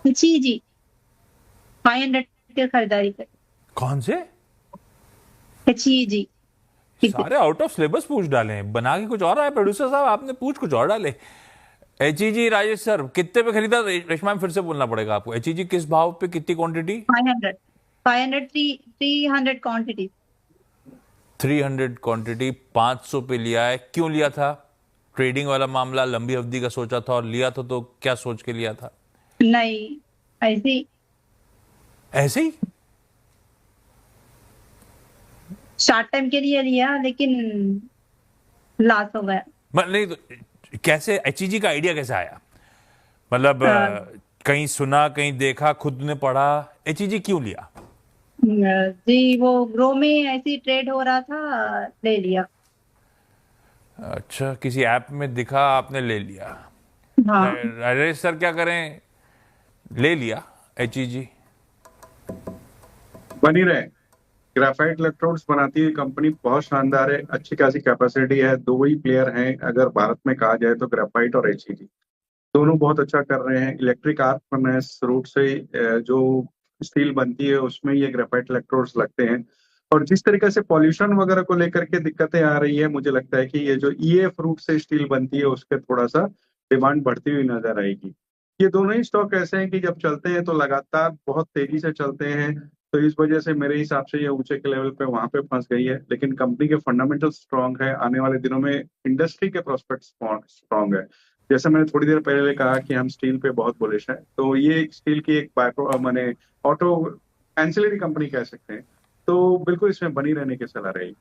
जी 500 की खरीदारी कर। कौन से? जी सारे आउट ऑफ सिलेबस पूछ डाले हैं, बना के कुछ और आया प्रोड्यूसर साहब, आपने पूछ कुछ और डाले। एचईजी राजेश सर कितने पे खरीदा? रेशमा में फिर से बोलना पड़ेगा आपको, एचईजी किस भाव पे, कितनी क्वांटिटी? 500 500 300 क्वांटिटी। 300 क्वांटिटी, 500 पे लिया है। क्यों लिया था? ट्रेडिंग वाला मामला, लंबी अवधि का सोचा था, और लिया था तो क्या सोच के लिया था? नहीं, ऐसे ही ऐसे ही? शॉर्ट टाइम के लिए लिया, लेकिन लॉस हो गया। नहीं तो कैसे एचईजी का आइडिया कैसे आया? मतलब कहीं सुना, कहीं देखा, खुद ने पढ़ा? एचईजी क्यों लिया? जी वो ग्रो में ऐसे ट्रेड हो रहा था, ले लिया। अच्छा, किसी ऐप में दिखा, आपने ले लिया। हाँ। राजेश सर क्या करें, ले लिया एचईजी। बनी रहे। ग्रेफाइट इलेक्ट्रोड्स बनाती है कंपनी, बहुत शानदार है, अच्छी खासी कैपेसिटी है। दो ही प्लेयर हैं अगर भारत में कहा जाए तो, ग्रेफाइट और एचईजी। दोनों बहुत अच्छा कर रहे हैं। इलेक्ट्रिक आर्क फर्नेस रूट से जो स्टील बनती है उसमें ये ग्रेफाइट इलेक्ट्रोड्स लगते हैं। और जिस तरीके से पॉल्यूशन वगैरह को लेकर के दिक्कतें आ रही है, मुझे लगता है कि ये जो ईएफ रूट से स्टील बनती है उसके थोड़ा सा डिमांड बढ़ती हुई नजर आएगी। ये दोनों ही स्टॉक ऐसे हैं कि जब चलते हैं तो लगातार बहुत तेजी से चलते हैं। तो इस वजह से मेरे हिसाब से ये ऊंचे के लेवल पे वहां पे फंस गई है, लेकिन कंपनी के फंडामेंटल स्ट्रांग है। आने वाले दिनों में इंडस्ट्री के प्रोस्पेक्ट स्ट्रांग है। जैसे मैंने थोड़ी देर पहले कहा कि हम स्टील पे बहुत बुलिश हैं, तो ये एक स्टील की एक बायो माने ऑटो एंसिलरी कंपनी कह सकते हैं। तो बिल्कुल इसमें बनी रहने की सलाह रहेगी।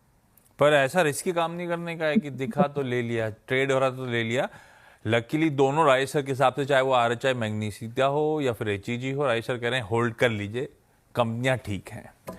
पर ऐसा रिस्की काम नहीं करने का है कि दिखा तो ले लिया, ट्रेड हो रहा तो ले लिया। लकीली दोनों राय सर के हिसाब से, चाहे वो आरएचआई मैग्नीशिया हो या फिर एचईजी हो, राय सर कह रहे हैं होल्ड कर लीजिए, कंपनियां ठीक हैं।